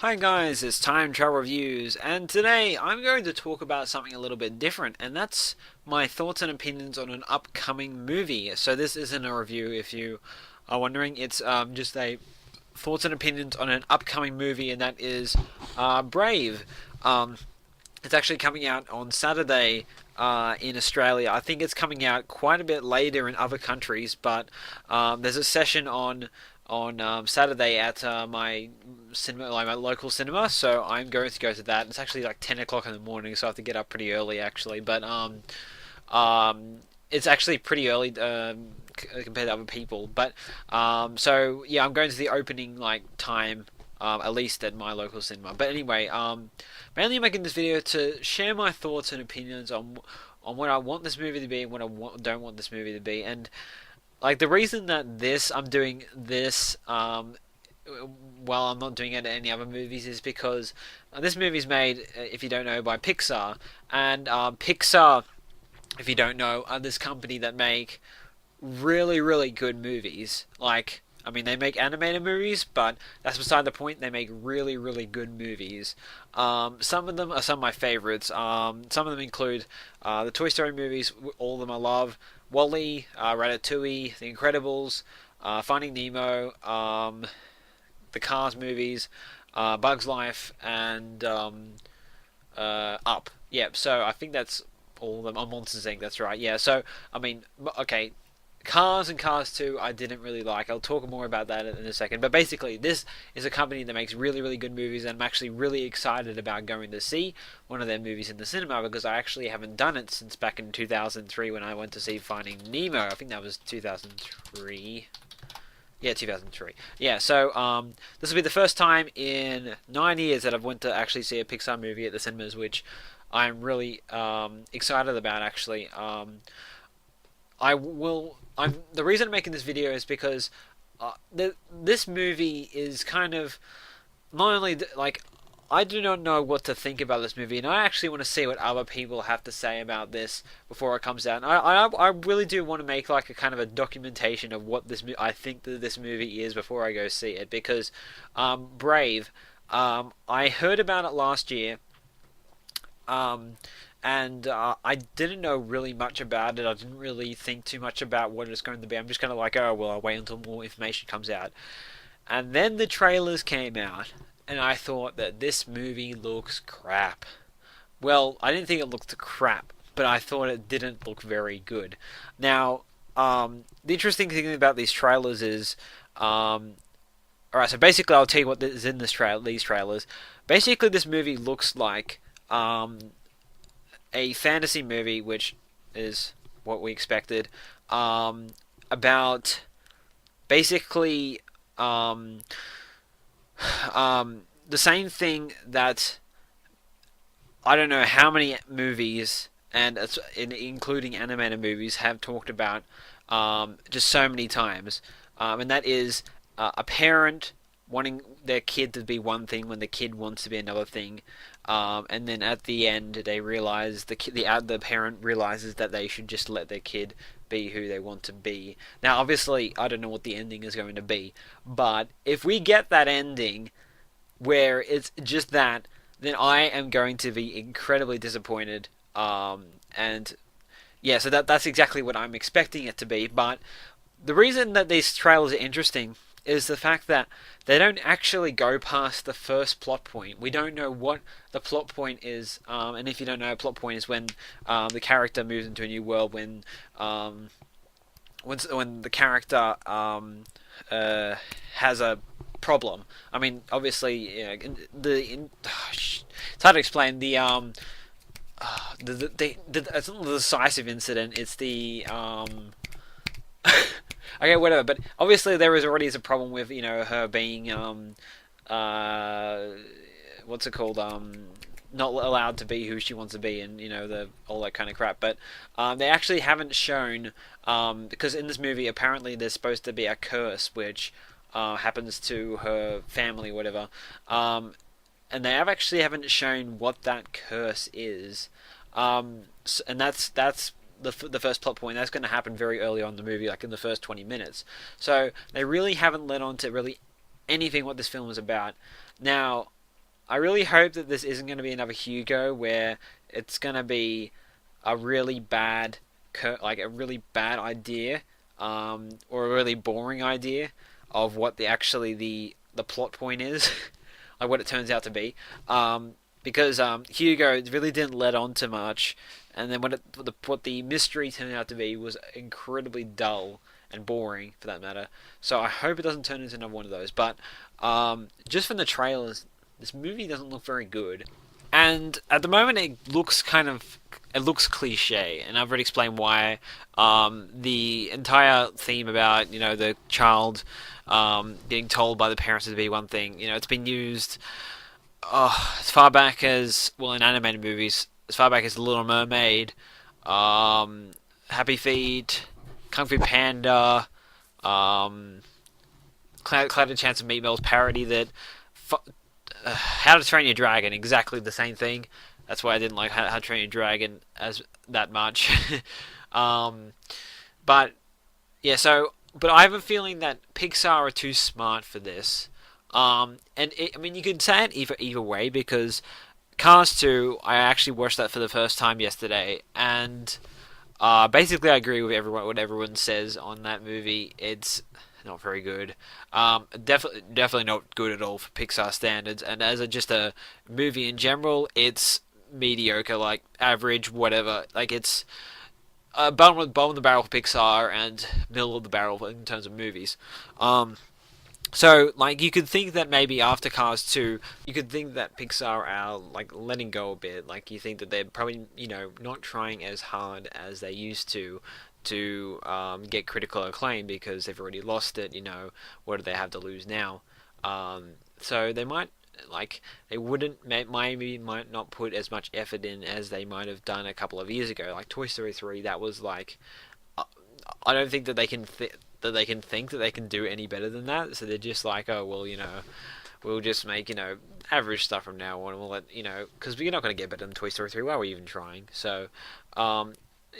Hi guys, it's Time Travel Reviews, and today I'm going to talk about something a little bit different, and that's my thoughts and opinions on an upcoming movie. So this isn't a review, if you are wondering. It's just a thoughts and opinions on an upcoming movie, and that is Brave. Um, it's actually coming out on Saturday in Australia. I think it's coming out quite a bit later in other countries, but there's a session on Saturday at my cinema, like my local cinema. So I'm going to go to that. It's actually like 10 o'clock in the morning, so I have to get up pretty early actually. But it's actually pretty early compared to other people. But so yeah, I'm going to the opening like time. At least at my local cinema. But anyway, mainly making this video to share my thoughts and opinions on what I want this movie to be and what don't want this movie to be. And like the reason that I'm doing this while I'm not doing it in any other movies is because this movie is made, if you don't know, by Pixar. And Pixar, if you don't know, are this company that make really, really good movies. Like, I mean, they make animated movies, but that's beside the point. They make really, really good movies. Some of them are some of my favorites. Some of them include the Toy Story movies, all of them I love. Wall-E, Ratatouille, The Incredibles, Finding Nemo, the Cars movies, Bugs Life, and Up. Yeah, so I think that's all of them. Oh, Monsters Inc. That's right. Yeah, so I mean, okay, Cars and Cars 2 I didn't really like. I'll talk more about that in a second. But basically, this is a company that makes really, really good movies, and I'm actually really excited about going to see one of their movies in the cinema because I actually haven't done it since back in 2003 when I went to see Finding Nemo. I think that was 2003. Yeah, 2003. Yeah, so this will be the first time in 9 years that I've went to actually see a Pixar movie at the cinemas, which I'm really excited about actually. I will. The reason I'm making this video is because this movie is kind of not only like I do not know what to think about this movie, and I actually want to see what other people have to say about this before it comes out. And I really do want to make like a kind of a documentation of what I think that this movie is before I go see it because Brave. I heard about it last year. Um, and I didn't know really much about it. I didn't really think too much about what it's going to be. I'm just kind of like, oh well, I'll wait until more information comes out. And then the trailers came out, and I thought that this movie looks crap. Well, I didn't think it looked crap, but I thought it didn't look very good. Now, the interesting thing about these trailers is, alright, so basically I'll tell you what is in these trailers. Basically, this movie looks like a fantasy movie, which is what we expected, about basically the same thing that I don't know how many movies, and including animated movies, have talked about just so many times, and that is a parent wanting their kid to be one thing when the kid wants to be another thing, and then at the end they realize the parent realizes that they should just let their kid be who they want to be. Now, obviously, I don't know what the ending is going to be, but if we get that ending where it's just that, then I am going to be incredibly disappointed. And yeah, so that's exactly what I'm expecting it to be. But the reason that these trailers are interesting is the fact that they don't actually go past the first plot point. We don't know what the plot point is, and if you don't know, a plot point is when the character moves into a new world, when the character has a problem. I mean, obviously, you know, it's hard to explain it's not the decisive incident. It's the okay, whatever. But obviously, there is already a problem with her being what's it called not allowed to be who she wants to be, and the all that kind of crap. But they actually haven't shown because in this movie apparently there's supposed to be a curse which happens to her family, whatever. And they haven't shown what that curse is. And that's the first plot point. That's going to happen very early on in the movie, like in the first 20 minutes. So they really haven't led on to really anything what this film is about. Now, I really hope that this isn't going to be another Hugo where it's going to be a really bad, like a really bad idea, or a really boring idea of what the plot point is, like what it turns out to be. Because Hugo really didn't let on to much, and then what the mystery turned out to be was incredibly dull and boring for that matter. So I hope it doesn't turn into another one of those. But just from the trailers, this movie doesn't look very good. And at the moment, it looks cliche, and I've already explained why. The entire theme about the child getting told by the parents to be one thing, it's been used as far back as well in animated movies, as far back as The Little Mermaid, um, Happy Feet, Kung Fu Panda, um, Cloud and Chance of Meatballs parody that. How to Train Your Dragon, exactly the same thing. That's why I didn't like How to Train Your Dragon as that much. um, but yeah, but I have a feeling that Pixar are too smart for this. I mean, you could say it either way because Cars 2, I actually watched that for the first time yesterday, and basically I agree with what everyone says on that movie. It's not very good. Definitely not good at all for Pixar standards. And as just a movie in general, it's mediocre, like average, whatever. Like it's bottom of the barrel for Pixar and middle of the barrel in terms of movies. So, like, you could think that maybe after Cars 2, you could think that Pixar are, like, letting go a bit. Like, you think that they're probably, not trying as hard as they used to get critical acclaim because they've already lost it, what do they have to lose now? So they might, like, they might not put as much effort in as they might have done a couple of years ago. Like, Toy Story 3, that was, like, I don't think that they can think that they can do any better than that. So they're just like, oh well, we'll just make average stuff from now on. And we'll let because we're not going to get better than Toy Story 3. Why are we even trying? So,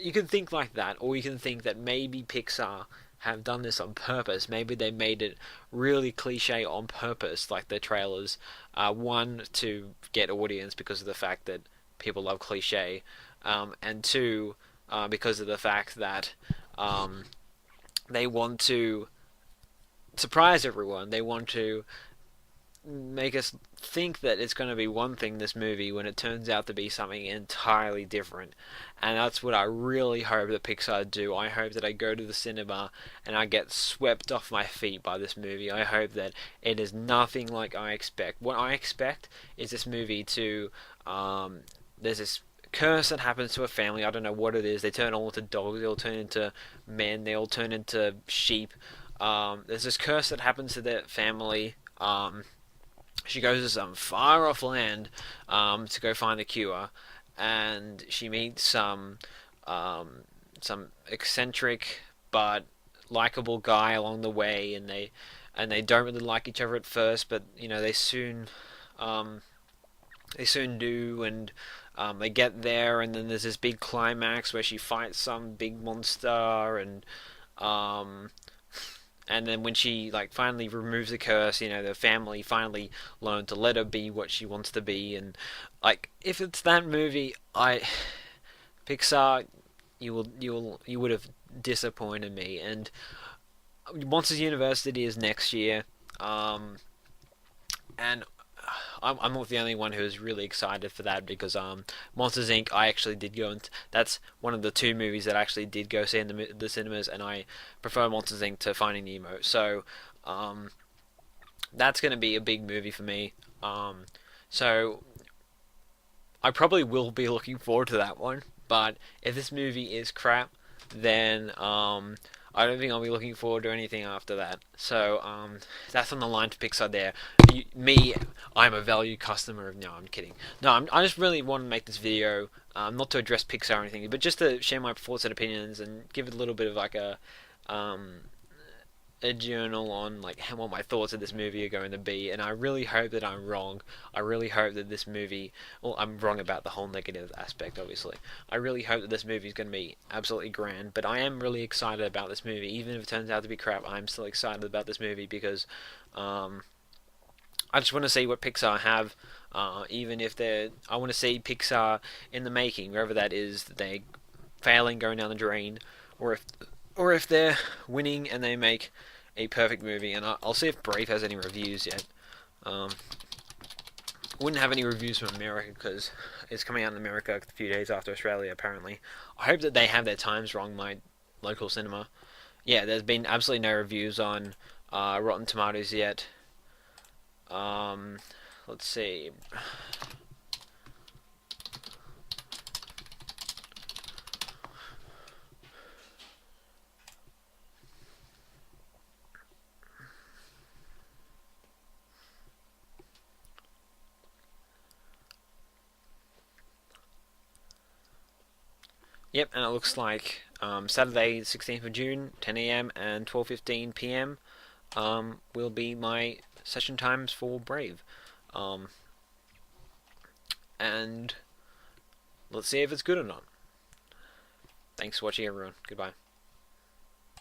you can think like that, or you can think that maybe Pixar have done this on purpose. Maybe they made it really cliche on purpose, like the trailers. One, to get audience because of the fact that people love cliche, and two, because of the fact that they want to surprise everyone. They want to make us think that it's going to be one thing, this movie, when it turns out to be something entirely different. And that's what I really hope that Pixar do. I hope that I go to the cinema and I get swept off my feet by this movie. I hope that it is nothing like I expect. What I expect is this movie to there's this curse that happens to a family. I don't know what it is. They turn all into dogs. They all turn into men. They all turn into sheep. There's this curse that happens to their family. She goes to some far off land to go find the cure, and she meets some eccentric but likable guy along the way, and they don't really like each other at first, but they soon do, and they get there, and then there's this big climax where she fights some big monster, um, and then when she finally removes the curse, the family finally learn to let her be what she wants to be, and if it's that movie, Pixar, you would have disappointed me, and Monsters University is next year, and I'm not the only one who's really excited for that because Monsters Inc. I actually did go and that's one of the two movies that I actually did go see in the cinemas, and I prefer Monsters Inc. to Finding Nemo. So that's going to be a big movie for me. So I probably will be looking forward to that one. But if this movie is crap, then I don't think I'll be looking forward to anything after that. So that's on the line for Pixar there. I'm a value customer of... No, I'm kidding. No, I just really want to make this video, not to address Pixar or anything, but just to share my thoughts and opinions and give it a little bit of a journal on what my thoughts of this movie are going to be, and I really hope that I'm wrong. I really hope that this movie, well, I'm wrong about the whole negative aspect, obviously. I really hope that this movie is going to be absolutely grand, but I am really excited about this movie. Even if it turns out to be crap, I'm still excited about this movie because I just want to see what Pixar have Even if I want to see Pixar in the making, wherever that is, that they failing, going down the drain, or if they're winning and they make a perfect movie. And I'll see if Brave has any reviews yet. Um, wouldn't have any reviews from America because it's coming out in America a few days after Australia, apparently. I hope that they have their times wrong, my local cinema. Yeah, there's been absolutely no reviews on Rotten Tomatoes yet. Um, let's see. Yep, and it looks like Saturday, 16th of June, 10 a.m. and 12:15 p.m. Will be my session times for Brave. Um, and let's see if it's good or not. Thanks for watching, everyone. Goodbye.